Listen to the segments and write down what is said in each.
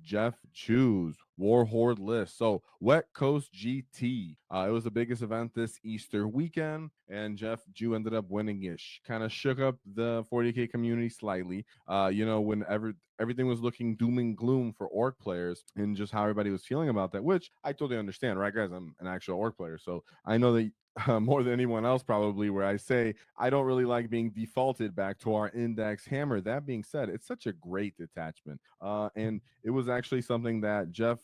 Jeff Chew's War Horde list. So Wet Coast GT. It was the biggest event this Easter weekend, and Jeff Jew ended up winning it. Kind of shook up the 40K community slightly. Whenever everything was looking doom and gloom for orc players and just how everybody was feeling about that, which I totally understand, right, guys? I'm an actual orc player, so I know that more than anyone else probably, where I say I don't really like being defaulted back to our index hammer. That being said, it's such a great detachment, and it was actually something that Jeff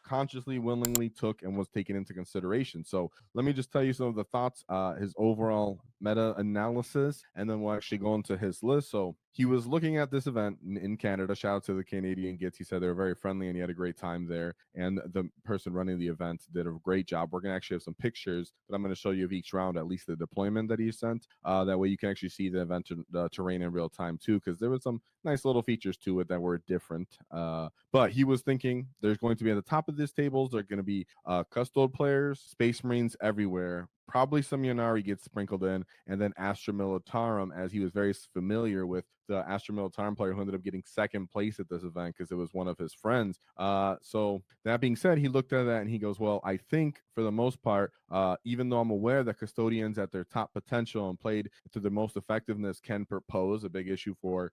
consciously, willingly took and was taken into consideration. So let me just tell you some of the thoughts, his overall meta analysis, and then we'll actually go into his list. So he was looking at this event in Canada. Shout out to the Canadian Gits. He said they were very friendly and he had a great time there. And the person running the event did a great job. We're going to actually have some pictures that I'm going to show you of each round, at least the deployment that he sent. That way you can actually see the event, the terrain in real time too, because there was some nice little features to it that were different. But he was thinking there's going to be at the top of these tables, there are going to be custode players, Space Marines everywhere. Probably some Ynnari gets sprinkled in, and then Astra Militarum, as he was very familiar with the Astra Militarum player who ended up getting second place at this event because it was one of his friends. So that being said, he looked at that and he goes, well, I think for the most part, even though I'm aware that custodians at their top potential and played to the most effectiveness can pose a big issue for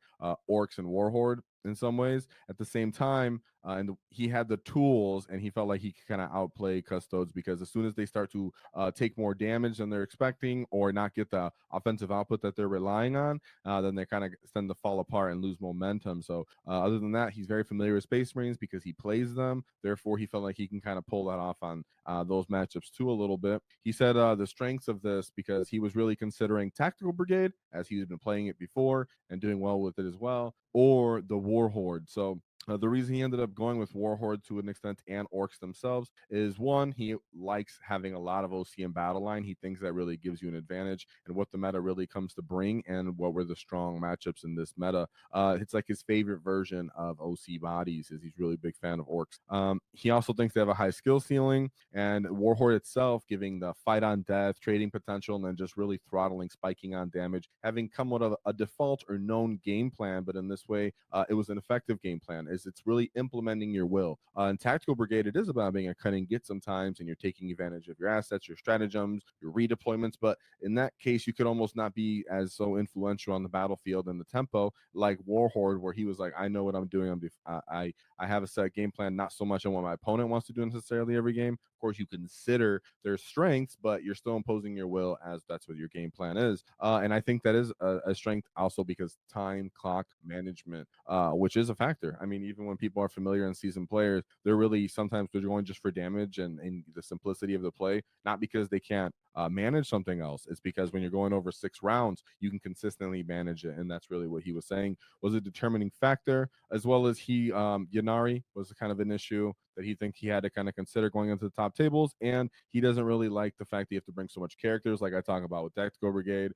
orcs and Warhorde in some ways. At the same time, and he had the tools and he felt like he could kind of outplay custodes, because as soon as they start to take more damage than they're expecting or not get the offensive output that they're relying on, then they kind of tend to fall apart and lose momentum. So other than that, he's very familiar with Space Marines because he plays them. Therefore, he felt like he can kind of pull that off on those matchups too a little bit. He said the strengths of this, because he was really considering Tactical Brigade, as he's been playing it before and doing well with it as well, or the War Horde. So the reason he ended up going with Warhorde to an extent and orcs themselves is, one, he likes having a lot of OC in battle line. He thinks that really gives you an advantage and what the meta really comes to bring and what were the strong matchups in this meta. It's like his favorite version of OC bodies, is he's really big fan of orcs. He also thinks they have a high skill ceiling, and Warhorde itself giving the fight on death, trading potential, and then just really throttling, spiking on damage, having come with a default or known game plan, but in this way, it was an effective game plan. It's really implementing your will. In Tactical Brigade, it is about being a cunning git sometimes, and you're taking advantage of your assets, your stratagems, your redeployments. But in that case, you could almost not be as so influential on the battlefield and the tempo like Warhorde, where he was like, I know what I'm doing. I have a set game plan, not so much on what my opponent wants to do necessarily every game. Of course, you consider their strengths, but you're still imposing your will, as that's what your game plan is. And I think that is a strength also, because time clock management, which is a factor. I mean, even when people are familiar and seasoned players, they're really sometimes they're going just for damage and the simplicity of the play, not because they can't manage something else. It's because when you're going over 6 rounds, you can consistently manage it, and that's really what he was saying was a determining factor, as well as Ynnari was kind of an issue that he think he had to kind of consider going into the top tables, and he doesn't really like the fact that you have to bring so much characters, like I talk about with Tactical Brigade.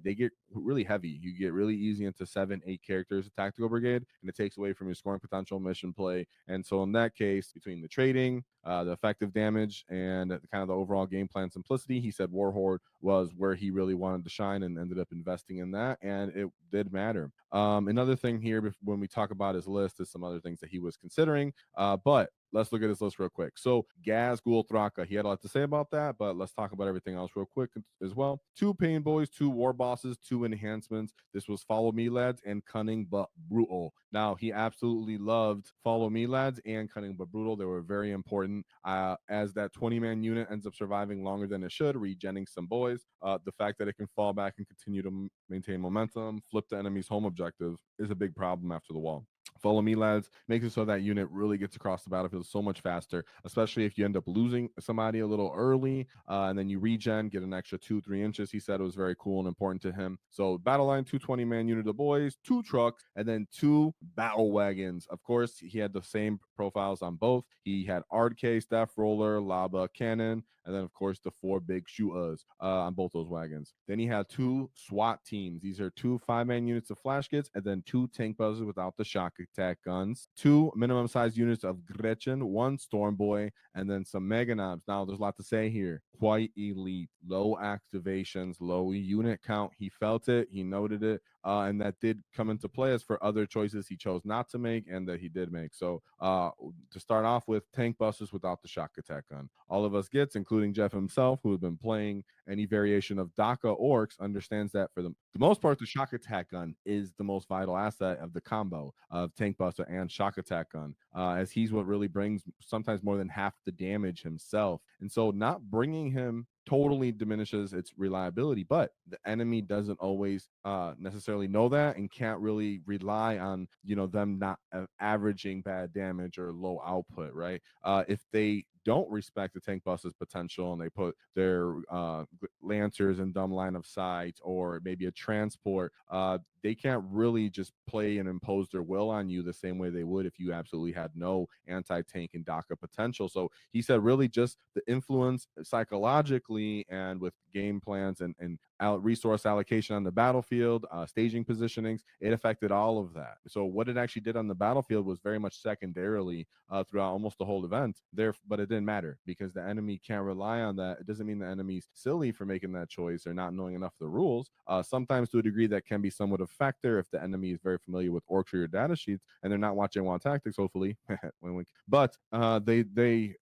They get really heavy. You get really easy into 7-8 characters of Tactical Brigade, and it takes away from your scoring potential, mission play. And so in that case, between the trading, the effective damage, and kind of the overall game plan simplicity, he said Warhorde was where he really wanted to shine, and ended up investing in that, and it did matter. Another thing here, when we talk about his list, is some other things that he was considering, but let's look at this list real quick. So Gaz Ghoul Thraka, he had a lot to say about that, but let's talk about everything else real quick as well. 2 Pain Boys, 2 War Bosses, 2 enhancements. This was Follow Me Lads and Cunning But Brutal. Now, he absolutely loved Follow Me Lads and Cunning But Brutal. They were very important, as that 20-man unit ends up surviving longer than it should, regenning some boys. The fact that it can fall back and continue to maintain momentum, flip the enemy's home objective, is a big problem after the wall. Follow Me Lads makes it so that unit really gets across the battlefield so much faster, especially if you end up losing somebody a little early, and then you regen, get an extra 2-3 inches. He said it was very cool and important to him. So battle line, 2 20-man unit of boys, 2 trucks, and then 2 battle wagons. Of course, he had the same profiles on both. He had RK, Staff Roller, Lava, Cannon, and then of course the 4 big shooters on both those wagons. Then he had 2 SWAT teams. These are 2 5-man units of flash kits, and then 2 tank buzzers without the shock attack guns, 2 minimum size units of Gretchen, 1 Storm Boy, and then some Mega Knobs. Now, there's a lot to say here. Quite elite, low activations, low unit count. He felt it. He noted it. and that did come into play as for other choices he chose not to make and that he did make. So to start off with, tank busters without the shock attack gun. All of us gets, including Jeff himself, who has been playing any variation of DACA orcs, understands that for the most part, the shock attack gun is the most vital asset of the combo of tank buster and shock attack gun, as he's what really brings sometimes more than half the damage himself. And so not bringing him totally diminishes its reliability, but the enemy doesn't always necessarily know that and can't really rely on them not averaging bad damage or low output, right? If they don't respect the tank bus's potential and they put their lancers in dumb line of sight or maybe a transport, they can't really just play and impose their will on you the same way they would if you absolutely had no anti-tank and DACA potential. So he said really just the influence psychologically and with game plans and resource allocation on the battlefield, staging positionings, it affected all of that. So what it actually did on the battlefield was very much secondarily throughout almost the whole event there, but it didn't matter because the enemy can't rely on that. It doesn't mean the enemy's silly for making that choice or not knowing enough of the rules. Sometimes to a degree that can be somewhat of a factor if the enemy is very familiar with orcs or your data sheets and they're not watching WAAAGH tactics, hopefully. But they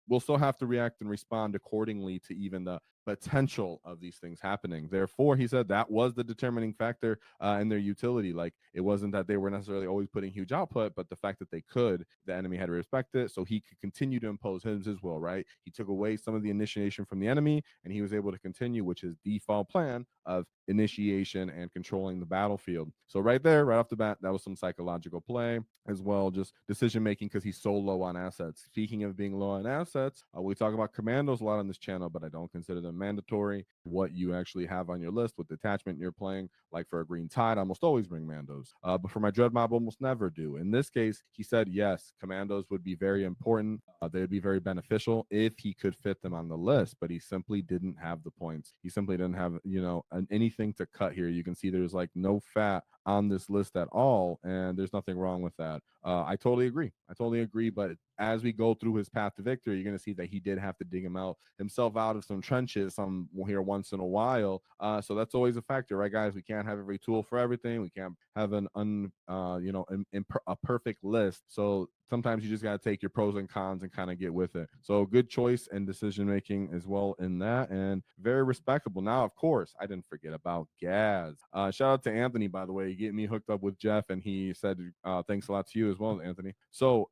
will still have to react and respond accordingly to even the potential of these things happening. Therefore, he said that was the determining factor in their utility. Like it wasn't that they were necessarily always putting huge output, but the fact that they could, the enemy had to respect it, so he could continue to impose his will. Right? He took away some of the initiation from the enemy, and he was able to continue, which is default plan of initiation and controlling the battlefield. So right there, right off the bat, that was some psychological play as well, just decision making because he's so low on assets. Speaking of being low on assets, we talk about commandos a lot on this channel, but I don't consider them mandatory. What you actually have on your list with detachment you're playing, like for a green tide, I almost always bring mandos, but for my dread mob, almost never do. In this case, he said yes, commandos would be very important. They would be very beneficial if he could fit them on the list, but he simply didn't have the points. He simply didn't have anything to cut here. You can see there's like no fat on this list at all, and there's nothing wrong with that. I totally agree. But as we go through his path to victory, you're going to see that he did have to dig himself out of some trenches here once in a while. So that's always a factor, right, guys? We can't have every tool for everything. We can't have a perfect list. So sometimes you just got to take your pros and cons and kind of get with it. So good choice and decision making as well in that, and very respectable. Now, of course, I didn't forget about Gaz. Shout out to Anthony, by the way, getting me hooked up with Jeff, and he said thanks a lot to you as well, Anthony. So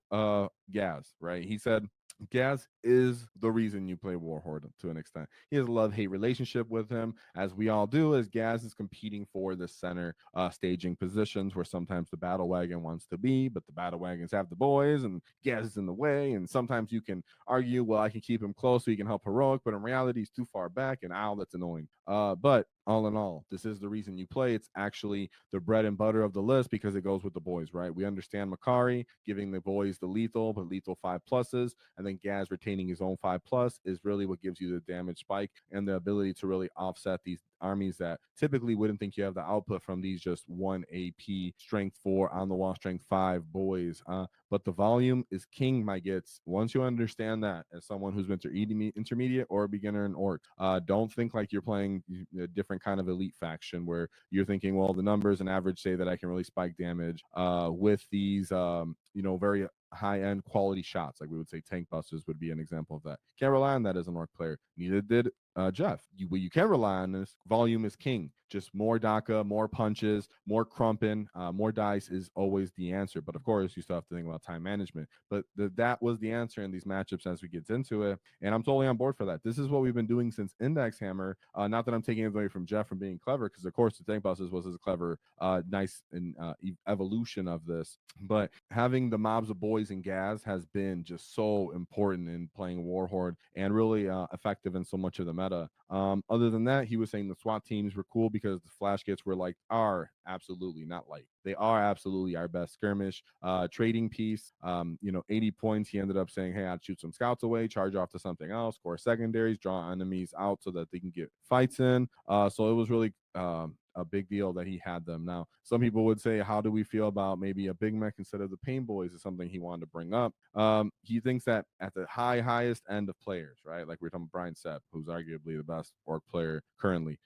Gaz, right? He said Gaz is the reason you play Warhorde to an extent. He has a love-hate relationship with him, as we all do, as Gaz is competing for the center staging positions where sometimes the battle wagon wants to be, but the battle wagons have the boys and Gaz is in the way. And sometimes you can argue, well, I can keep him close so he can help heroic, but in reality, he's too far back, and that's annoying. But all in all, this is the reason you play. It's actually the bread and butter of the list because it goes with the boys, right? We understand Makari giving the boys the lethal, but lethal 5+s, and then Gaz retaining his own 5+ is really what gives you the damage spike and the ability to really offset these armies that typically wouldn't think you have the output from these just 1 AP strength 4 on the wall strength 5 boys. But the volume is king, my gits. Once you understand that, as someone who's been intermediate or a beginner in orc, don't think like you're playing a different kind of elite faction where you're thinking, well, the numbers and average say that I can really spike damage with these very high-end quality shots. Like we would say tank busters would be an example of that. Can't rely on that as an orc player. Neither did Jeff. What you can rely on is volume is king. Just more DACA, more punches, more crumping, more dice is always the answer. But of course, you still have to think about time management. But that was the answer in these matchups as we get into it. And I'm totally on board for that. This is what we've been doing since Index Hammer. Not that I'm taking it away from Jeff from being clever, because of course the tank busters was a clever, nice and evolution of this. But having the mobs of boys and Gaz has been just so important in playing Warhorde and really effective in so much of the meta. Other than that, he was saying the SWAT teams were cool because the flash kits were like absolutely not light. They are absolutely our best skirmish trading piece. 80 points. He ended up saying, hey, I'd shoot some scouts away, charge off to something else, score secondaries, draw enemies out so that they can get fights in. So it was really a big deal that he had them. Now, some people would say, how do we feel about maybe a Big Mech instead of the Pain Boys is something he wanted to bring up. He thinks that at the highest end of players, right? Like we're talking about Brian Sepp, who's arguably the best orc player currently.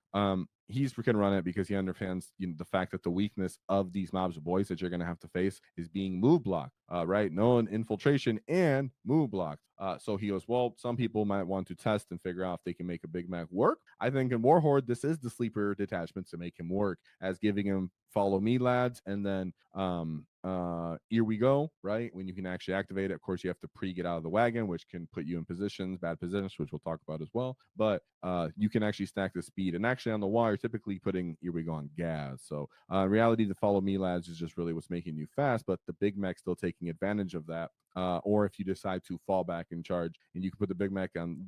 he's freaking run it because he understands, the fact that the weakness of these mobs of boys that you're going to have to face is being move blocked, right? No infiltration and move blocked. So he goes, well, some people might want to test and figure out if they can make a Big Mac work. I think in War Horde, this is the sleeper detachment to make him work, as giving him follow me lads, and then here we go, right? When you can actually activate it, of course you have to get out of the wagon, which can put you in bad positions, which we'll talk about as well. But you can actually stack the speed, and actually on the wall you're typically putting here we go on gas. So in reality, the follow me lads is just really what's making you fast, but the Big Mac still taking advantage of that. Or if you decide to fall back and charge, and you can put the Big Mac on,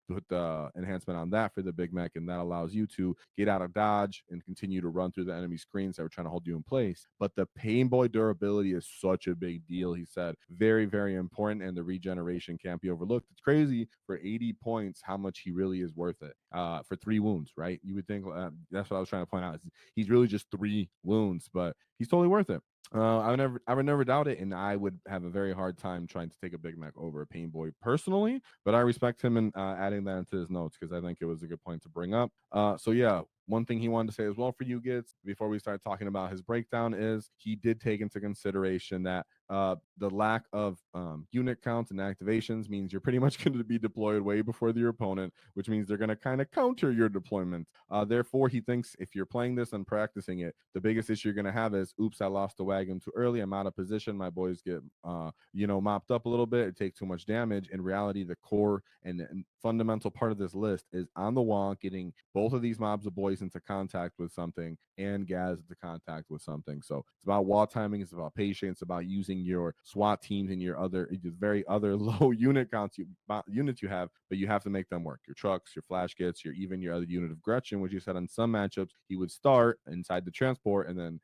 put the enhancement on that for the Big Mac, and that allows you to get out of dodge and continue to run through the enemy screens that were trying to hold you in place. But the Pain Boy durability is such a big deal, he said. Very, very important, and the regeneration can't be overlooked. It's crazy for 80 points how much he really is worth it for 3 wounds, right? You would think that's what I was trying to point out. He's really just 3 wounds, but he's totally worth it. I would never doubt it, and I would have a very hard time trying to take a Big Mac over a Pain Boy personally. But I respect him in adding that into his notes because I think it was a good point to bring up. So yeah, one thing he wanted to say as well for you, Gits, before we start talking about his breakdown, is he did take into consideration that the lack of unit counts and activations means you're pretty much going to be deployed way before your opponent, which means they're going to kind of counter your deployment. Therefore, he thinks if you're playing this and practicing it, the biggest issue you're going to have is, oops, I lost the wagon too early. I'm out of position. My boys get, mopped up a little bit. It takes too much damage. In reality, the core and fundamental part of this list is on the wall, getting both of these mobs of boys into contact with something and Gaz into contact with something. So it's about wall timing. It's about patience. It's about using your SWAT teams and your very other low unit counts units you have, but you have to make them work. Your trucks, your flash kits, even your other unit of Gretchen, which you said on some matchups he would start inside the transport and then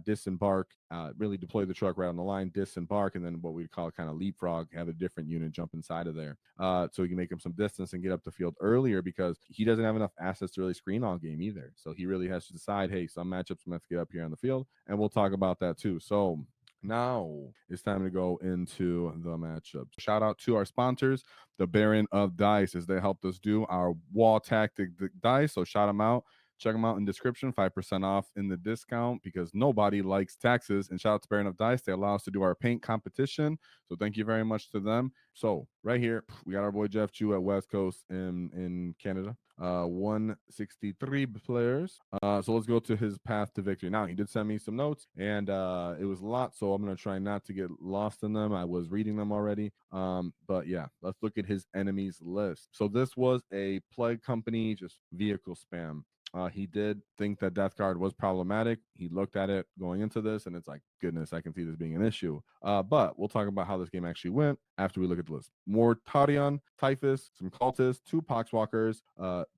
disembark, really deploy the truck right on the line, disembark, and then what we call kind of leapfrog, have a different unit jump inside of there, so you can make him some distance and get up the field earlier, because he doesn't have enough assets to really screen all game either. So he really has to decide, hey, some matchups I'm going to get up here on the field, and we'll talk about that too. So now it's time to go into the matchup. Shout out to our sponsors, the Baron of Dice, as they helped us do our wall tactic dice. So shout them out. Check them out in the description, 5% off in the discount, because nobody likes taxes. And shout out to Baron of Dice. They allow us to do our paint competition. So thank you very much to them. So right here, we got our boy Jeff Chu at West Coast in Canada. 163 players. So let's go to his path to victory. Now, he did send me some notes, and it was a lot, so I'm going to try not to get lost in them. I was reading them already. But yeah, let's look at his enemies list. So this was a Plague Company, just vehicle spam. He did think that Death Guard was problematic. He looked at it going into this, and it's like, goodness, I can see this being an issue. But we'll talk about how this game actually went after we look at the list. Mortarion, Typhus, some cultists, 2 Poxwalkers,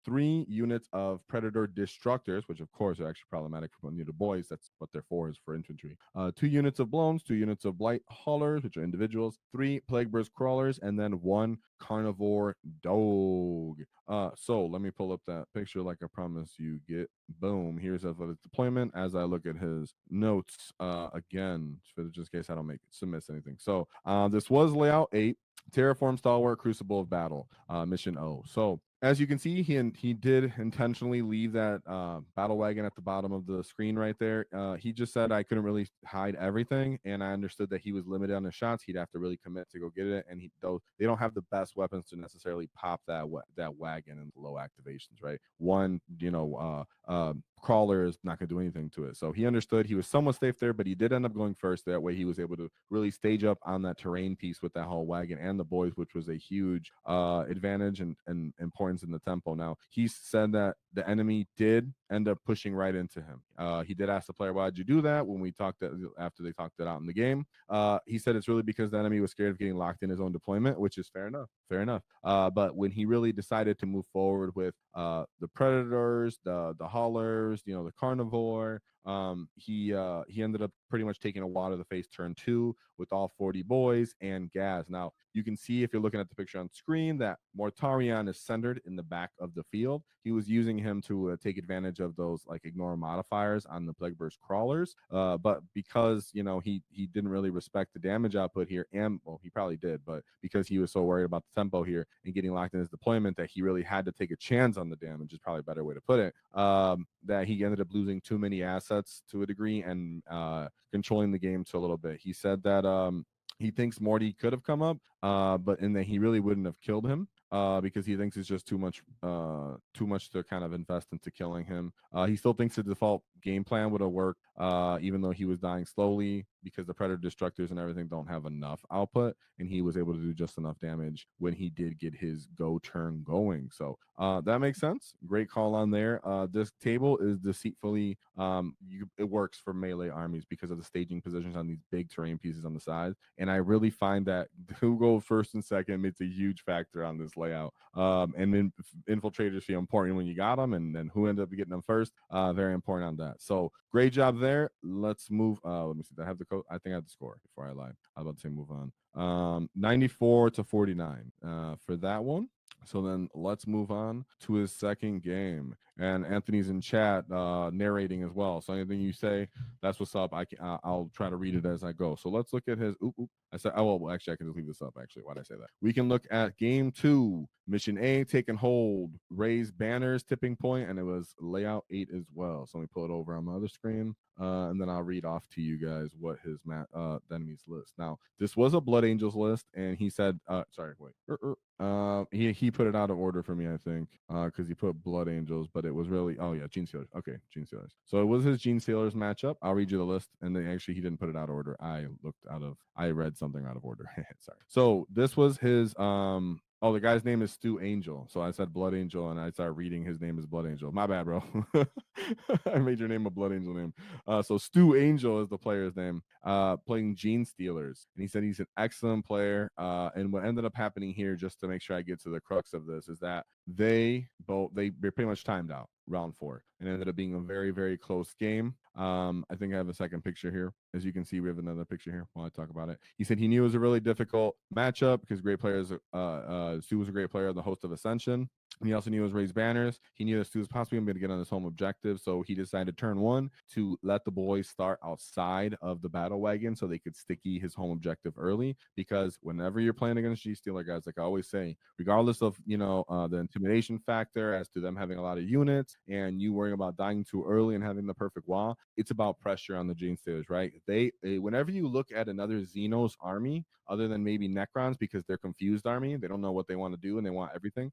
3 units of Predator Destructors, which of course are actually problematic for the boys. That's what they're for, is for infantry. 2 units of Blones, 2 units of Blight Haulers, which are individuals, 3 Plague Burst Crawlers, and then 1 Carnivore Dog. So let me pull up that picture like I promised you. Get boom. Here's his deployment as I look at his notes again, for just in case I don't miss anything. So this was layout 8, Terraform Stalwart, Crucible of Battle, mission O. So as you can see, he did intentionally leave that battle wagon at the bottom of the screen right there. He just said I couldn't really hide everything, and I understood that he was limited on his shots. He'd have to really commit to go get it, and they don't have the best weapons to necessarily pop that wagon in low activations, right? One, crawler is not going to do anything to it. So he understood he was somewhat safe there, but he did end up going first. That way he was able to really stage up on that terrain piece with that whole wagon and the boys, which was a huge advantage and importance in the tempo. Now, he said that the enemy did end up pushing right into him. He did ask the player, why'd you do that? When we talked after they talked it out in the game, he said it's really because the enemy was scared of getting locked in his own deployment, which is fair enough. But when he really decided to move forward with the Predators, the Haulers, the Carnivore, He ended up pretty much taking a wad of the face turn 2 with all 40 boys and gas. Now you can see if you're looking at the picture on screen that Mortarion is centered in the back of the field. He was using him to take advantage of those like ignore modifiers on the Plague Burst crawlers. But because he didn't really respect the damage output here, and well, he probably did, but because he was so worried about the tempo here and getting locked in his deployment that he really had to take a chance on the damage is probably a better way to put it. That he ended up losing too many assets to a degree and controlling the game to a little bit. He said that he thinks Morty could have come up, but in that he really wouldn't have killed him. Because he thinks it's just too much to kind of invest into killing him. He still thinks the default game plan would have worked, even though he was dying slowly because the Predator Destructors and everything don't have enough output, and he was able to do just enough damage when he did get his go turn going. So that makes sense. Great call on there. This table is deceitfully, it works for melee armies because of the staging positions on these big terrain pieces on the side, and I really find that who goes first and second makes a huge factor on this layout. And then infiltrators feel important when you got them, and then who ended up getting them first, very important on that. So great job there. Let's move. Let me see. Did I have the code? I think I have the score before I lied. I was about to say move on. 94 to 49 for that one. So then let's move on to his second game. And Anthony's in chat narrating as well. So anything you say, that's what's up. I'll try to read it as I go. So let's look at his. I said, oh, well, actually, I can just leave this up. Actually, why'd I say that? We can look at game 2, mission A, take and hold, raise banners, tipping point, and it was layout 8 as well. So let me pull it over on my other screen, and then I'll read off to you guys what his the enemy's list. Now, this was a Blood Angels list, and he said, sorry, wait. He put it out of order for me, I think, because he put Blood Angels, but it was really, oh yeah, Genestealers. Okay, Genestealers. So it was his Genestealers matchup. I'll read you the list, and then actually he didn't put it out of order. I read something out of order. Sorry. So this was his oh, the guy's name is Stu Angel. So I said Blood Angel, and I started reading his name is Blood Angel. My bad, bro. I made your name a Blood Angel name. So Stu Angel is the player's name, playing Genestealers. And he said he's an excellent player. And what ended up happening here, just to make sure I get to the crux of this, is that they're pretty much timed out round 4 and ended up being a very, very close game. I think I have a second picture here. As you can see, we have another picture here while I talk about it. He said he knew it was a really difficult matchup because great players, Stu was a great player, the host of Ascension. And he also knew it was raised banners. He knew that Stu was possibly going to get on his home objective. So he decided turn 1 to let the boys start outside of the battle wagon so they could sticky his home objective early. Because whenever you're playing against Genestealer guys, like I always say, regardless of, the intimidation factor as to them having a lot of units and you worrying about dying too early and having the perfect wall, it's about pressure on the Genestealers, right? They whenever you look at another Xenos army, other than maybe Necrons, because they're confused army, they don't know what they want to do and they want everything.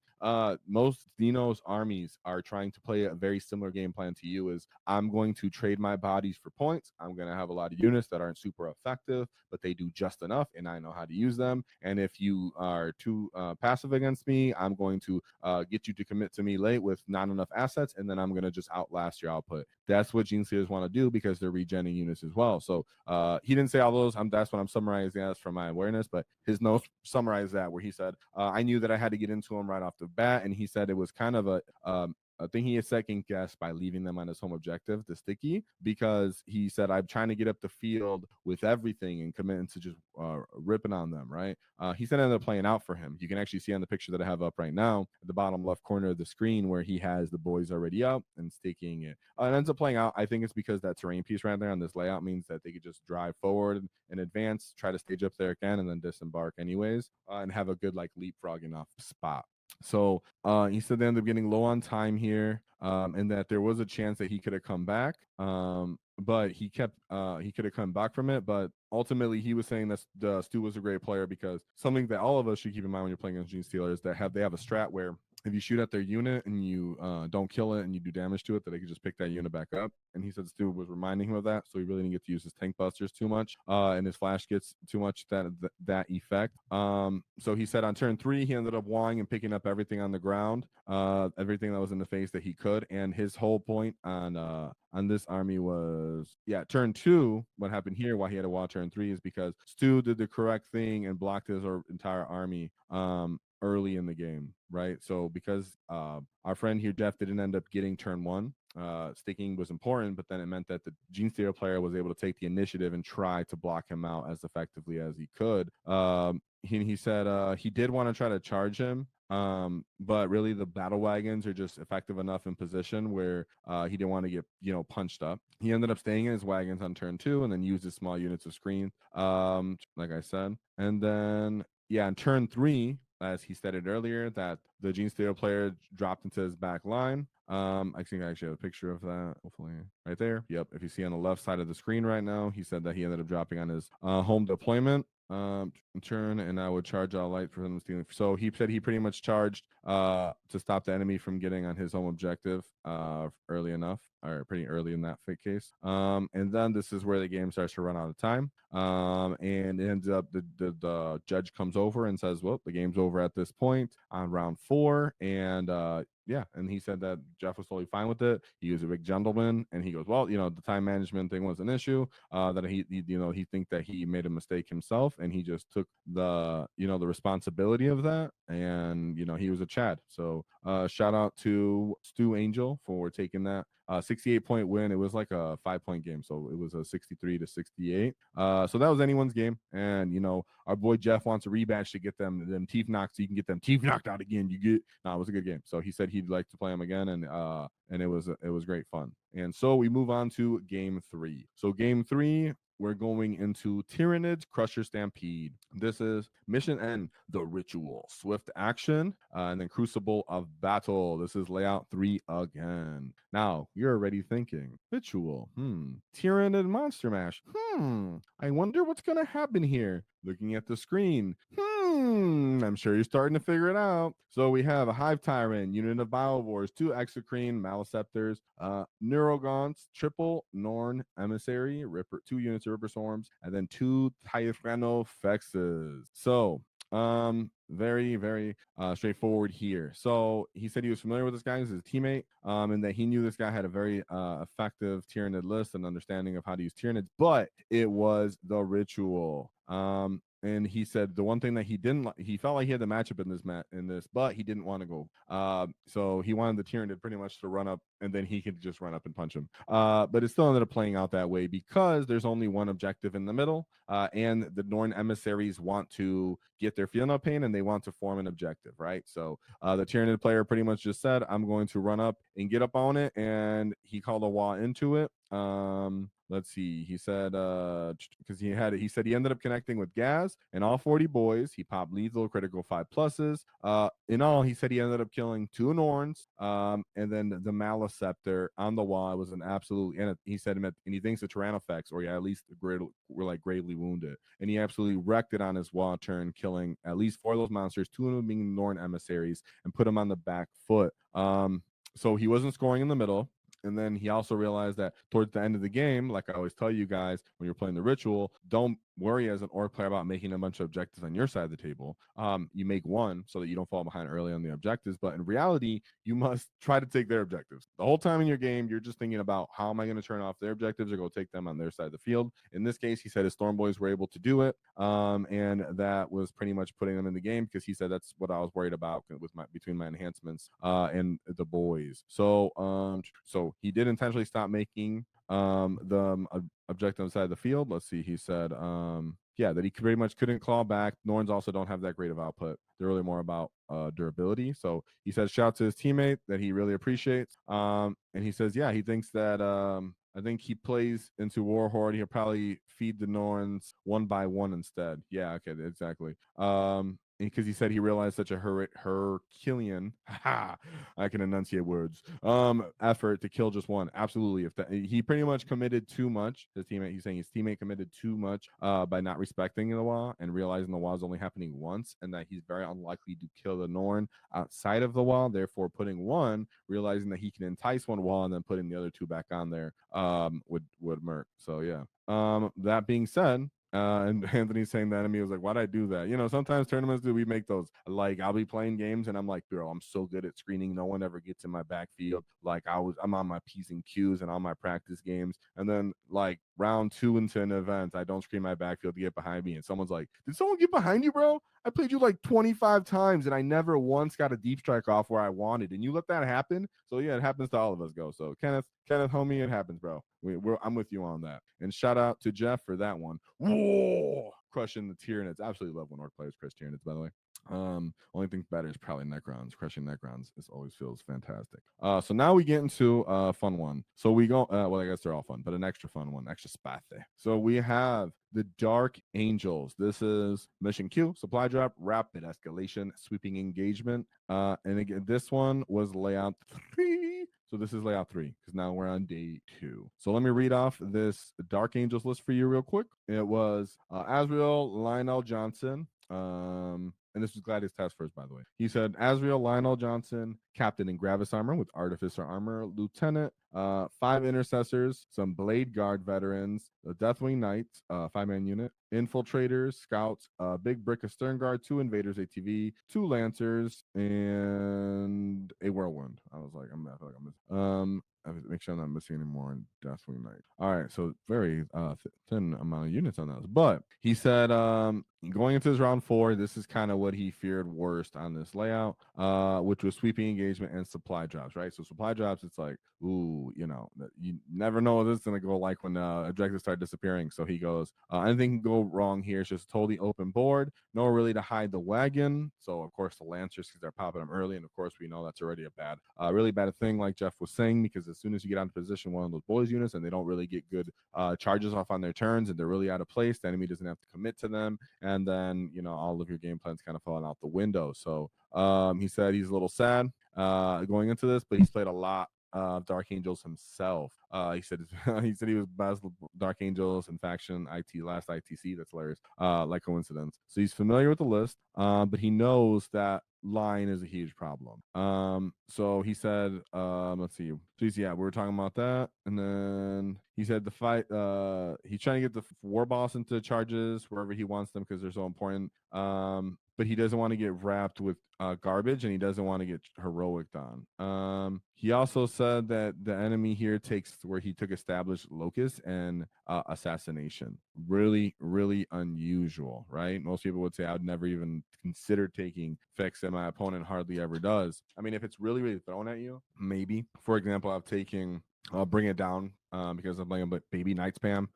Most Xenos armies are trying to play a very similar game plan to you. Is I'm going to trade my bodies for points. I'm going to have a lot of units that aren't super effective, but they do just enough, and I know how to use them. And if you are too passive against me, I'm going to get you to commit to me late with not enough assets, and then I'm going to just outlast your output. That's what Genestealers want to do because they're regenning units as well. So he didn't say all those. That's what I'm summarizing as from my awareness, but his notes summarize that where he said, I knew that I had to get into him right off the bat, and he said it was kind of I think he is second guessed by leaving them on his home objective, the sticky, because he said, I'm trying to get up the field with everything and committing to just ripping on them, right? He said it ended up playing out for him. You can actually see on the picture that I have up right now at the bottom left corner of the screen where he has the boys already up and staking it. It ends up playing out. I think it's because that terrain piece right there on this layout means that they could just drive forward and advance, try to stage up there again, and then disembark anyways, and have a good like leapfrogging off spot. So he said they ended up getting low on time here, and that there was a chance that he could have come back. But he could have come back from it. But ultimately, he was saying that Stu was a great player because something that all of us should keep in mind when you're playing against Genestealers is that they have a strat where if you shoot at their unit and you don't kill it and you do damage to it, that they can just pick that unit back up. And he said Stu was reminding him of that, so he really didn't get to use his tank busters too much, and his flash gets too much that effect. So he said on turn 3, he ended up wawing and picking up everything on the ground, everything that was in the face that he could. And his whole point on this army was, turn 2, what happened here, why he had to waw turn 3 is because Stu did the correct thing and blocked his entire army early in the game, right? So because our friend here, Jeff, didn't end up getting turn 1. Sticking was important, but then it meant that the Genestealer player was able to take the initiative and try to block him out as effectively as he could. He said he did want to try to charge him, but really the Battlewagons are just effective enough in position where he didn't want to get punched up. He ended up staying in his wagons on turn 2 and then used his small units of screen, like I said. And then yeah, on turn 3, as he stated earlier, that the Genestealer player dropped into his back line. I think I actually have a picture of that, hopefully right there. Yep, if you see on the left side of the screen right now, he said that he ended up dropping on his home deployment turn, and I would charge all light for him stealing. So he said he pretty much charged to stop the enemy from getting on his home objective early enough, or pretty early in that case. And then this is where the game starts to run out of time. And it ends up the judge comes over and says, well, the game's over at this point on round 4. And yeah, and he said that Jeff was totally fine with it. He was a big gentleman, and he goes, well, the time management thing was an issue. That he think that he made a mistake himself, and he just took the the responsibility of that, and he was a Chad. So shout out to Stu Angel for taking that 68-point win. It was like a 5-point game, so it was a 63-68. So that was anyone's game, and our boy Jeff wants a rematch to get them teeth knocked, so you can get them teeth knocked out again. It was a good game. So he said he'd like to play them again, and it was great fun. And so we move on to game 3. So game 3, we're going into Tyranid's Crusher Stampede. This is Mission N, The Ritual, Swift Action, and then Crucible of Battle. This is layout 3 again. Now, you're already thinking, Ritual, Tyranid Monster Mash, I wonder what's going to happen here. Looking at the screen, I'm sure you're starting to figure it out. So we have a Hive Tyrant, unit of Biowars, 2 Exocrine, Maleceptors, Neurogaunts, triple Norn Emissary, 2 units of Ripper Swarms, and then 2 Tyranofexes. So very, very straightforward here. So he said he was familiar with this guy as his teammate, and that he knew this guy had a very effective Tyranid list and understanding of how to use Tyranids, but it was the Ritual. And he said the one thing that he didn't like, he felt like he had the matchup in this, but he didn't want to go. So he wanted the Tyranid pretty much to run up, and then he could just run up and punch him. But it still ended up playing out that way because there's only one objective in the middle, and the Norn emissaries want to get their Feel No Pain, and they want to form an objective, right? So the Tyranid player pretty much just said, I'm going to run up and get up on it, and he called a WAAAGH into it. Let's see. He said because he said he ended up connecting with Gaz and all 40 boys. He popped lethal, critical 5+. In all, he said he ended up killing 2 Norns, and then the Maleceptor on the wall was an absolute. And he said and he thinks the Tyranofex, or yeah, at least were like gravely wounded, and he absolutely wrecked it on his wall turn, killing at least 4 of those monsters, 2 of them being Norn emissaries, and put him on the back foot. So he wasn't scoring in the middle. And then he also realized that towards the end of the game, like I always tell you guys, when you're playing the Ritual, don't worry as an orc player about making a bunch of objectives on your side of the table. You make one so that you don't fall behind early on the objectives. But in reality, you must try to take their objectives. The whole time in your game, you're just thinking about how am I going to turn off their objectives or go take them on their side of the field. In this case, he said his Storm Boys were able to do it. And that was pretty much putting them in the game because he said that's what I was worried about with between my enhancements and the boys. So he did intentionally stop making the objective side of the field. Let's see. He said, that he pretty much couldn't claw back. Norns also don't have that great of output. They're really more about durability. So he says, shout out to his teammate that he really appreciates. And he says, he thinks that I think he plays into War Horde. He'll probably feed the Norns one by one instead. Yeah, okay, exactly. Because he said he realized such a Herculean, I can enunciate words, effort to kill just one. Absolutely. He pretty much committed too much. He's saying his teammate committed too much by not respecting the WAAAGH and realizing the WAAAGH is only happening once, and that he's very unlikely to kill the Norn outside of the WAAAGH. Therefore, putting one, realizing that he can entice one WAAAGH, and then putting the other 2 back on there would murk. So yeah. That being said, and Anthony's saying that to me, was like, why'd I do that? Sometimes tournaments we make those, like I'll be playing games and I'm like, bro, I'm so good at screening. No one ever gets in my backfield. Like I'm on my P's and Q's and on my practice games. And then like round 2 into an event, I don't screen my backfield to get behind me. And someone's like, did someone get behind you, bro? I played you like 25 times and I never once got a deep strike off where I wanted. And you let that happen. So yeah, it happens to all of us, go. So Kenneth, homie, it happens, bro. I'm with you on that. And shout out to Jeff for that one. Whoa! Crushing the Tyranids. Absolutely love when orc players crush Tyranids, by the way. Only thing better is probably Necrons. Crushing Necrons always feels fantastic. So now we get into a fun one. So we go, well, I guess they're all fun, but an extra fun one, extra spathe. So we have the Dark Angels. This is mission Q, supply drop, rapid escalation, sweeping engagement. And again, this one was layout 3. So this is layout 3 because now we're on day 2. So let me read off this Dark Angels list for you real quick. It was Azrael, Lionel Johnson, and this was Gladius Task Force, by the way. He said Azrael, Lionel Johnson, Captain in Gravis armor with Artificer armor, Lieutenant, 5 intercessors, some Blade Guard veterans, the Deathwing Knights, 5-man unit, infiltrators, scouts, big brick of Stern Guard, 2 invaders ATV, 2 lancers, and a whirlwind. I was like, I feel like I'm missing. Make sure I'm not missing any more in Deathwing Knight. All right, so very thin amount of units on those. But he said going into this round 4, this is kind of what he feared worst on this layout, which was sweeping engagement and supply drops, right? So supply drops, it's like, ooh, you know, you never know what this is going to go like when objectives start disappearing. So he goes, anything can go wrong here. It's just a totally open board. Nowhere really to hide the wagon. So, of course, the Lancers, because they're popping them early. And, of course, we know that's already a bad, really bad thing, like Jeff was saying, because as soon as you get onto position, one of those Boyz units, and they don't really get good charges off on their turns, and they're really out of place, the enemy doesn't have to commit to them. And then, you know, all of your game plans kind of falling out the window. So he said he's a little sad going into this, but he's played a lot Dark Angels himself. He said he was best Dark Angels in faction last ITC. That's hilarious. Like coincidence. So he's familiar with the list, but he knows that line is a huge problem. So he said, let's see. Please, yeah, we were talking about that, and then he said the fight. He's trying to get the war boss into charges wherever he wants them because they're so important. But he doesn't want to get wrapped with garbage, and he doesn't want to get heroic on. He also said that the enemy here takes where he took established locust and assassination. Really, really unusual, right? Most people would say I would never even consider taking fix, and my opponent hardly ever does. I mean, if it's really, really thrown at you, maybe. For example, I've taken Bring It Down because I'm playing Baby Night Spam.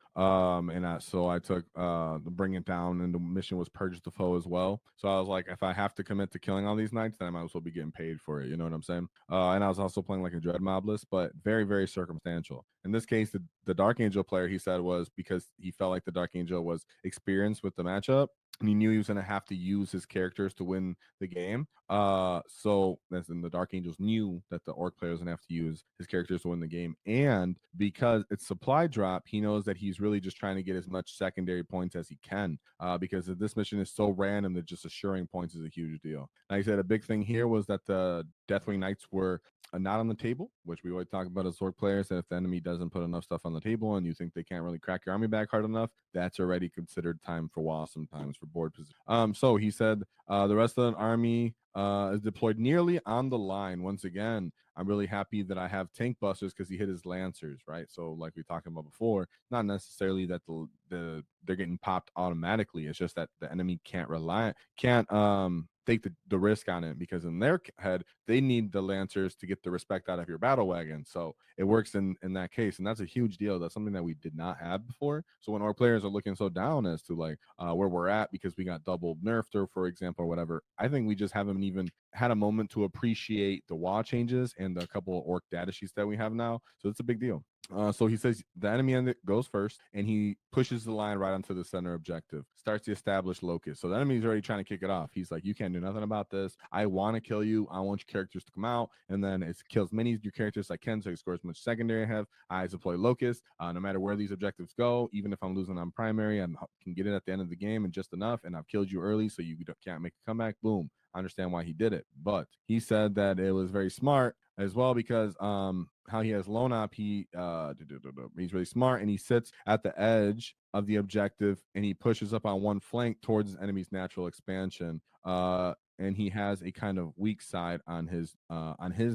So I took the Bring It Down, and the mission was Purge the Foe as well. So I was like, if I have to commit to killing all these knights, then I might as well be getting paid for it. You know what I'm saying? And I was also playing like a Dread Mob list, but very, very circumstantial. In this case, the Dark Angel player, he said, was because he felt like the Dark Angel was experienced with the matchup, and he knew he was going to have to use his characters to win the game. So that's in the Dark Angels knew that the Orc player was going to have to use his characters to win the game. And because it's supply drop, he knows that he's really just trying to get as much secondary points as he can, because this mission is so random that just assuring points is a huge deal. Like I said, a big thing here was that the Deathwing Knights were not on the table, which we always talk about as Orc players. And if the enemy doesn't put enough stuff on the table and you think they can't really crack your army back hard enough, that's already considered time for WAAAGH sometimes for board position. So he said the rest of the army is deployed nearly on the line. Once again, I'm really happy that I have tank busters because he hit his lancers, right? So like we talked about before, not necessarily that they're getting popped automatically. It's just that the enemy can't take the risk on it, because in their head they need the lancers to get the respect out of your battle wagon. So it works in that case, and that's a huge deal. That's something that we did not have before. So when our players are looking so down as to like where we're at because we got double nerfed, or for example, or whatever, I think we just haven't even had a moment to appreciate the WAAAGH changes and the couple of orc data sheets that we have now. So it's a big deal. So he says the enemy end goes first, and he pushes the line right onto the center objective, starts the established locust. So the enemy's already trying to kick it off. He's like, you can't do nothing about this. I want to kill you. I want your characters to come out, and then it kills many of your characters as I can, so he scores as much secondary I have. I deploy locust. No matter where these objectives go, even if I'm losing on primary, I can get it at the end of the game and just enough, and I've killed you early, so you can't make a comeback. Boom. I understand why he did it, but he said that it was very smart as well, because how he has loan op, he's really smart, and he sits at the edge of the objective and he pushes up on one flank towards his enemy's natural expansion. and he has a kind of weak side on his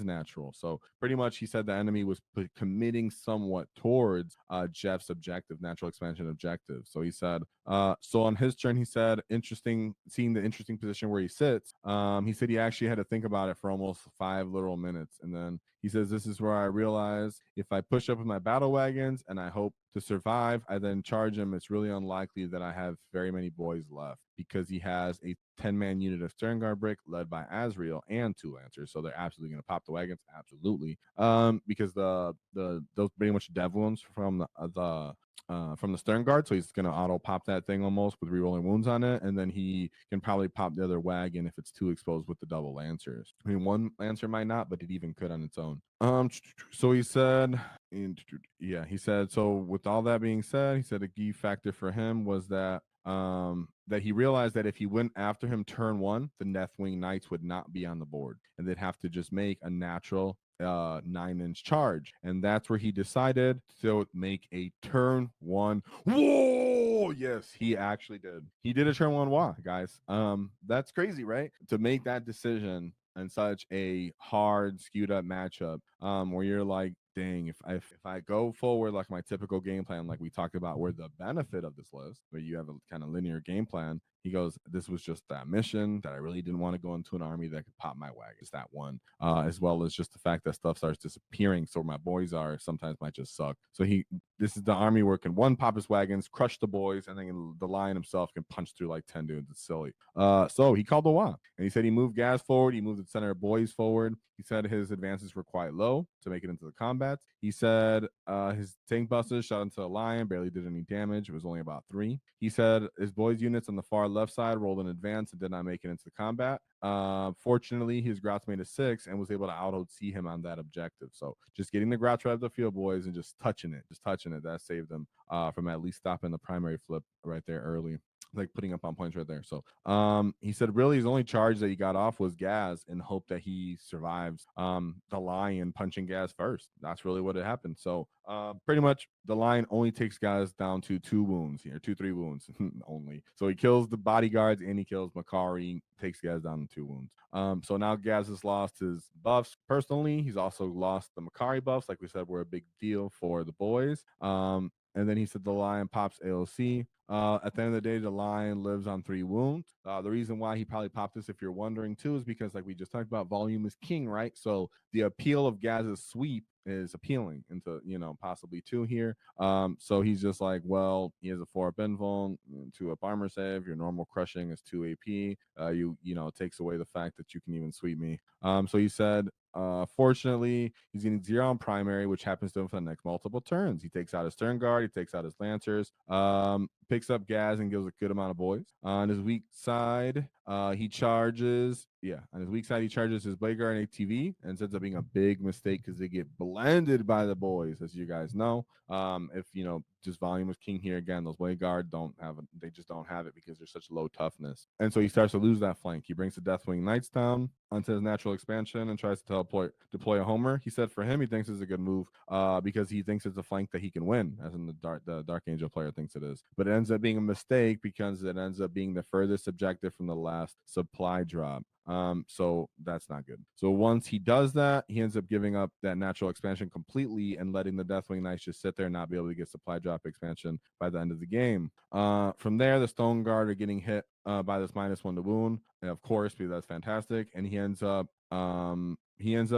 natural. So pretty much, he said the enemy was committing somewhat towards Jeff's objective, natural expansion objective. So he said, so on his turn, he said, interesting, seeing the interesting position where he sits. He said he actually had to think about it for almost 5 literal minutes, and then he says, this is where I realize if I push up with my battle wagons and I hope to survive, I then charge him. It's really unlikely that I have very many boys left because he has a 10-man unit of stern guard brick led by Azrael and 2 lancers. So they're absolutely going to pop the wagons. Absolutely. Because those pretty much dev wounds from the stern guard, so he's gonna auto pop that thing almost with rerolling wounds on it, and then he can probably pop the other wagon if it's too exposed with the double lancers. I mean, one lancer might not, but it even could on its own. So he said, he said, so with all that being said, he said a key factor for him was that he realized that if he went after him turn 1, the Deathwing Knights would not be on the board, and they'd have to just make a natural 9-inch charge, and that's where he decided to make a turn 1. Whoa! Yes, he actually did. He did a turn 1 WAAAGH, guys. That's crazy, right? To make that decision in such a hard, skewed up matchup, where you're like, dang, if I go forward like my typical game plan, like we talked about, where the benefit of this list, where you have a kind of linear game plan, he goes, this was just that mission that I really didn't want to go into an army that could pop my wagon. It's that one, as well as just the fact that stuff starts disappearing. So where my boys are sometimes might just suck. So this is the army where can one pop his wagons, crush the boys, and then the lion himself can punch through like 10 dudes. It's silly. So he called the WAAAGH, and he said he moved gas forward. He moved the center of boys forward. He said his advances were quite low to make it into the combat. He said his tank busters shot into a lion, barely did any damage. It was only about 3. He said his boys units on the far left side rolled in advance and did not make it into the combat. Fortunately, his Grouts made a 6 and was able to out-see him on that objective. So just getting the Grouts right up the field, boys, and just touching it, that saved them from at least stopping the primary flip right there early, like putting up on points right there. So he said really his only charge that he got off was Gaz in hope that he survives the lion punching Gaz first. That's really what had happened. So pretty much the lion only takes Gaz down to 2 wounds here, 3 wounds only. So he kills the bodyguards and he kills Makari, takes Gaz down to 2 wounds. So now Gaz has lost his buffs personally. He's also lost the Makari buffs, like we said, were a big deal for the boys. And then he said the lion pops AOC. At the end of the day, the lion lives on 3 wounds. The reason why he probably popped this, if you're wondering too, is because like we just talked about, volume is king, right? So the appeal of Gaz's sweep is appealing into, possibly 2 here. So he's just like, well, he has a 4-up invuln, 2-up armor save. Your normal crushing is 2 AP. It takes away the fact that you can even sweep me. So he said, fortunately, he's getting 0 on primary, which happens to him for the next multiple turns. He takes out his stern guard, he takes out his lancers, picks up Gaz and gives a good amount of boys. On his weak side, he charges. Yeah, on his weak side, he charges his Blade Guard and ATV, and ends up being a big mistake because they get blended by the boys, as you guys know. If just volume is king here again, those Blade Guard they just don't have it because they're such low toughness, and so he starts to lose that flank. He brings the Deathwing Knights down onto his natural expansion and tries to deploy a Homer. He said for him, he thinks it's a good move because he thinks it's a flank that he can win, as in the Dark Angel player thinks it is. But it ends up being a mistake because it ends up being the furthest objective from the last supply drop. So that's not good. So once he does that, he ends up giving up that natural expansion completely and letting the Deathwing Knights just sit there and not be able to get supply drop expansion by the end of the game. From there, the Stone Guard are getting hit by this -1 to wound, and of course, because that's fantastic. And he ends up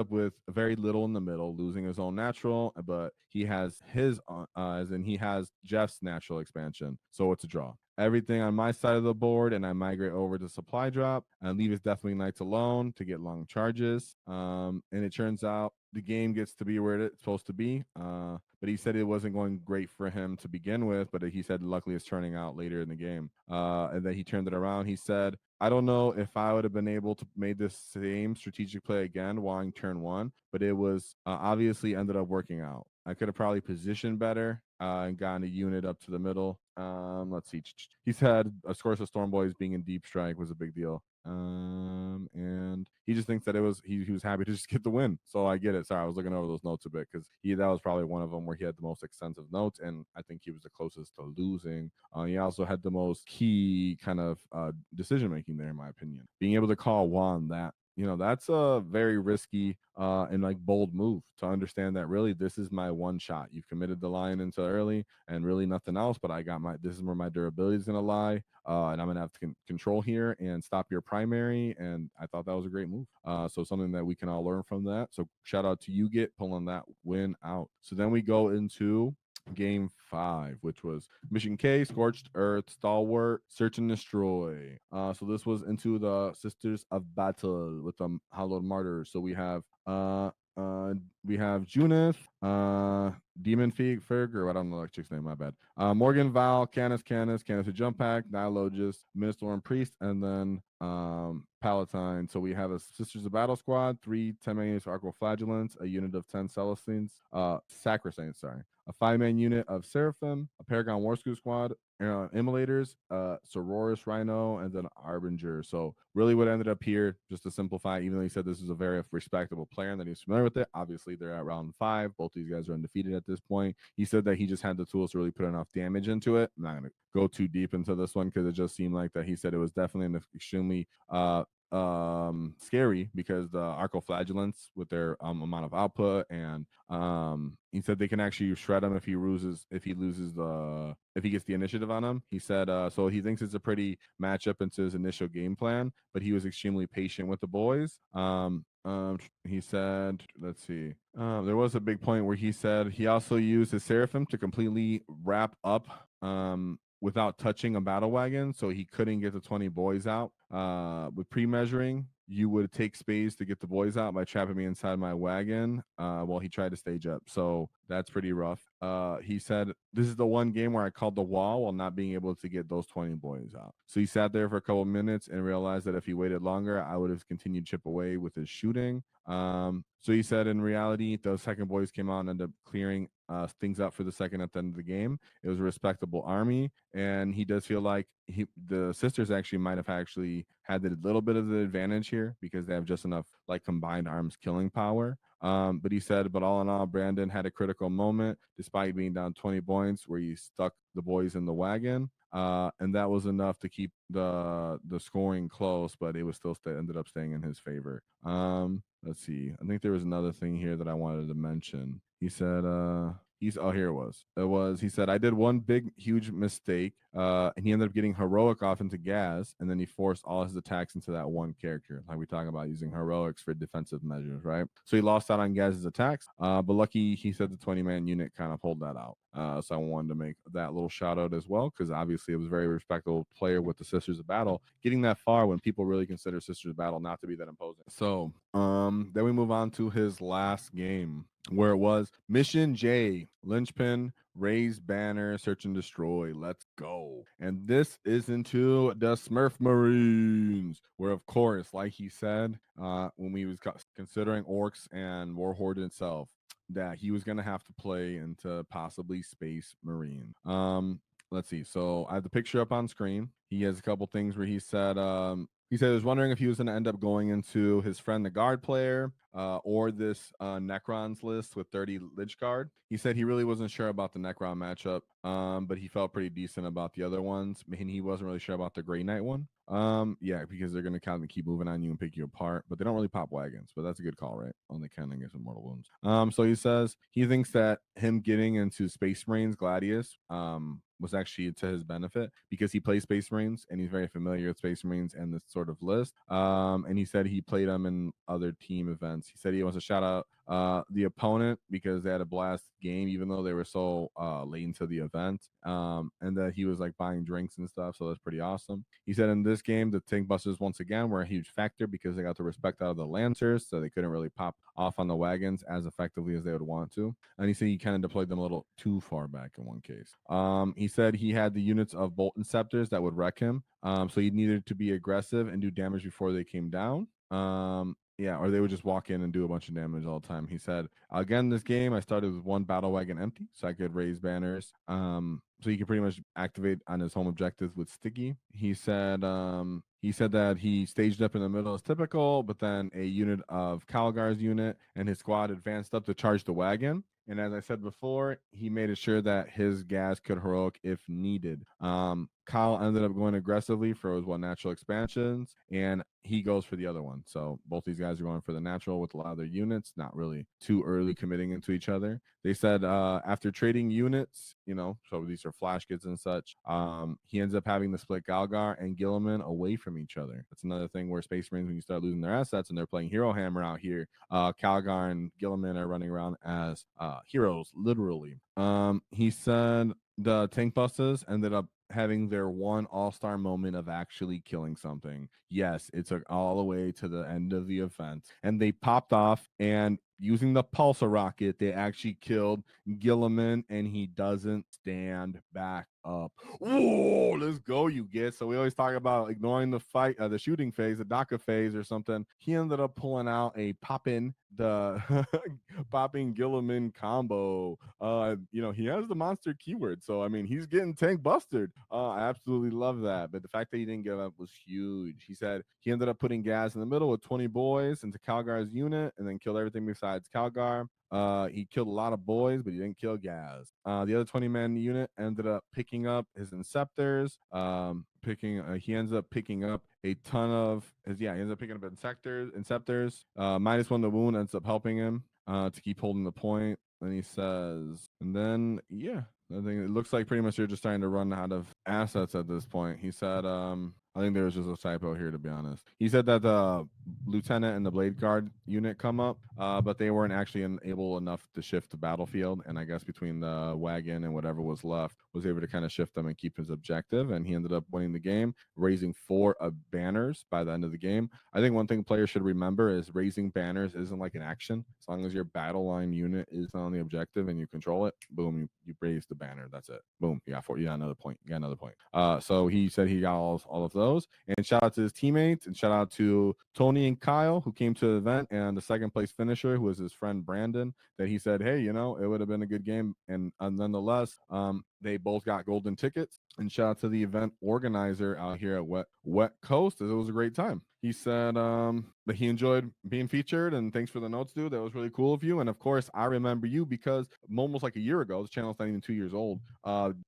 with very little in the middle, losing his own natural, but he has his he has Jeff's natural expansion, so it's a draw. Everything on my side of the board, and I migrate over to supply drop and leave his Deathwing Knights alone to get long charges. And it turns out the game gets to be where it's supposed to be. But he said it wasn't going great for him to begin with, but he said luckily it's turning out later in the game. And then he turned it around. He said, I don't know if I would have been able to make this same strategic play again, walling turn 1, but it was obviously ended up working out. I could have probably positioned better and gotten a unit up to the middle. Let's see. He's had, of course, the Storm Boys being in deep strike was a big deal. And he just thinks that he was happy to just get the win. So I get it. Sorry, I was looking over those notes a bit because that was probably one of them where he had the most extensive notes, and I think he was the closest to losing. He also had the most key kind of decision making there, in my opinion. Being able to call Juan that, that's a very risky and like bold move to understand that really this is my one shot. You've committed the lion into early and really nothing else, but this is where my durability is going to lie. And I'm going to have to control here and stop your primary. And I thought that was a great move. So something that we can all learn from that. So shout out to you, Get pulling that win out. So then we go into Game 5, which was Mission K, Scorched Earth, Stalwart, Search and Destroy. So this was into the Sisters of Battle with the Hallowed Martyrs. So we have Junith, Demon Ferg, or I don't know that chick's name, my bad. Morgan Val, Canis, a Jump Pack, Nihilogist, Minister and Priest, and then Palatine. So we have a Sisters of Battle squad, 3 10-man Arcoflagellants, a unit of 10 Celestines, Sacrosaints, sorry. A 5-man unit of Seraphim, a Paragon War School squad, Immolators, Sororis Rhino, and then Arbinger. So really what ended up here, just to simplify, even though he said this is a very respectable player and that he's familiar with it, obviously they're at round 5. Both these guys are undefeated at this point. He said that he just had the tools to really put enough damage into it. I'm not going to go too deep into this one because it just seemed like that he said it was definitely an extremely scary because the Arcoflagellants with their amount of output, and he said they can actually shred him if he gets the initiative on him. He said so he thinks it's a pretty matchup into his initial game plan, but he was extremely patient with the boys. He said, let's see. There was a big point where he said he also used his Seraphim to completely wrap up without touching a battle wagon, so he couldn't get the 20 boys out. With pre-measuring, you would take space to get the boys out by trapping me inside my wagon while he tried to stage up. So that's pretty rough. He said, this is the one game where I called the wall while not being able to get those 20 boys out. So he sat there for a couple of minutes and realized that if he waited longer, I would have continued to chip away with his shooting. So he said in reality, those second boys came out and ended up clearing things up for the second at the end of the game. It was a respectable army, and he does feel like the sisters actually might have actually had a little bit of the advantage here because they have just enough like combined arms killing power. But he said, but all in all, Brandon had a critical moment despite being down 20 points where he stuck the boys in the wagon. And that was enough to keep the scoring close, but it was still ended up staying in his favor. Let's see. I think there was another thing here that I wanted to mention. He said, here it was. He said, I did one big, huge mistake, and he ended up getting heroic off into Gaz, and then he forced all his attacks into that one character. Like we talk about using heroics for defensive measures, right? So he lost out on Gaz's attacks, but lucky he said the 20-man unit kind of pulled that out. So I wanted to make that little shout out as well, because obviously it was a very respectable player with the Sisters of Battle, getting that far when people really consider Sisters of Battle not to be that imposing. So then we move on to his last game, where it was Mission J, Linchpin, Raise Banner, Search and Destroy. Let's go. And this is into the Smurf Marines, where, of course, like he said, when we was considering Orcs and War Horde itself, that he was going to have to play into possibly Space Marine. Let's see. So I have the picture up on screen. He has a couple things where he said he was wondering if he was going to end up going into his friend, the guard player, or this Necrons list with 30 Lich Guard. He said he really wasn't sure about the Necron matchup, but he felt pretty decent about the other ones. And he wasn't really sure about the Grey Knight one. Yeah, because they're going to kind of keep moving on you and pick you apart, but they don't really pop wagons, but that's a good call, right? Only can against Immortal Wounds. So he says he thinks that him getting into Space Marines Gladius was actually to his benefit because he plays Space Marines and he's very familiar with Space Marines and this sort of list. And he said he played them in other team events. He said he wants to shout out the opponent because they had a blast game, even though they were so late into the event, and that he was like buying drinks and stuff. So that's pretty awesome. He said in this game, the tank busters once again were a huge factor because they got the respect out of the Lancers, so they couldn't really pop off on the wagons as effectively as they would want to. And he said he kind of deployed them a little too far back in one case. He said he had the units of Bolt Inceptors that would wreck him. So he needed to be aggressive and do damage before they came down. Yeah, or they would just walk in and do a bunch of damage all the time. He said, again, this game I started with one battle wagon empty, so I could raise banners. So he could pretty much activate on his home objectives with Sticky. He said that he staged up in the middle as typical, but then a unit of Calgar's unit and his squad advanced up to charge the wagon. And as I said before, he made it sure that his gas could heroic if needed. Kyle ended up going aggressively for his one natural expansions, and he goes for the other one. So both these guys are going for the natural with a lot of their units, not really too early committing into each other. They said after trading units, so these are flash kits and such, he ends up having to split Galgar and Gilliman away from each other. That's another thing where Space Marines, when you start losing their assets and they're playing Hero Hammer out here, Calgar and Gilliman are running around as heroes, literally. He said the tank buses ended up having their one all-star moment of actually killing something. Yes, it took all the way to the end of the event, and they popped off, and using the pulsar rocket, they actually killed Gilliman, and he doesn't stand back up. Whoa, let's go, you get. So we always talk about ignoring the fight, the shooting phase, the DACA phase or something. He ended up pulling out a popping Gilliman combo. He has the monster keyword, so I mean he's getting tank busted. I absolutely love that. But the fact that he didn't give up was huge. He said he ended up putting gas in the middle with 20 boys into Calgar's unit and then killed everything besides Calgar. He killed a lot of boys, but he didn't kill Gaz. The other 20-man unit ended up picking up his Inceptors. He ends up picking up a ton of he ends up picking up Inceptors. -1 the wound ends up helping him to keep holding the point. Then he says, and then I think it looks like pretty much you're just starting to run out of assets at this point. He said, I think there was just a typo here, to be honest. He said that the lieutenant and the blade guard unit come up, but they weren't actually able enough to shift the battlefield. And I guess between the wagon and whatever was left, was able to kind of shift them and keep his objective. And he ended up winning the game, raising 4 banners by the end of the game. I think one thing players should remember is raising banners isn't like an action. As long as your battle line unit is on the objective and you control it, boom, you raise the banner. That's it. Boom, you got another point. So he said he got all of those. And shout out to his teammates and shout out to Tony and Kyle who came to the event, and the second place finisher who was his friend Brandon, that he said, hey, it would have been a good game. And nonetheless, they both got golden tickets. And shout out to the event organizer out here at Wet Coast, as it was a great time. He said that he enjoyed being featured, and thanks for the notes, dude. That was really cool of you. And of course, I remember you because almost like a year ago, this channel's not even 2 years old.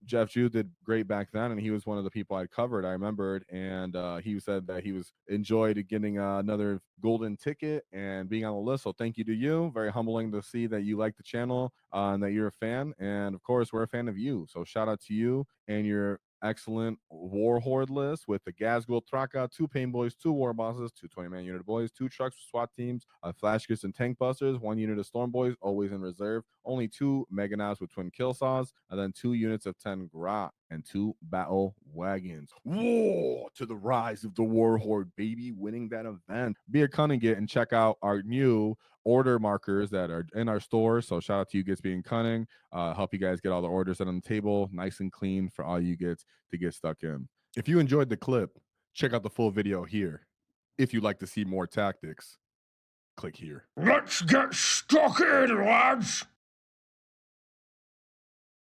Jeff Jew did great back then, and he was one of the people I'd covered. I remembered, and he said that he was enjoyed getting another golden ticket and being on the list. So thank you to you. Very humbling to see that you like the channel and that you're a fan. And of course, we're a fan of you. So shout out to you and your excellent war horde list with the Gazgul Traka, 2 Pain Boys, 2 War Bosses, 2 20-man unit of boys, 2 trucks for SWAT teams, flash kits and tank busters, 1 unit of Storm Boys, always in reserve, only 2 Meganauts with twin kill saws, and then 2 units of 10 Grot and 2 battle wagons. Whoa! To the rise of the war horde, baby, winning that event. Be a cunning get and check out our new order markers that are in our store. So shout out to you guys being cunning. Help you guys get all the orders set on the table nice and clean for all you get to get stuck in. If you enjoyed the clip, check out the full video here. If you'd like to see more tactics, click here. Let's get stuck in, lads!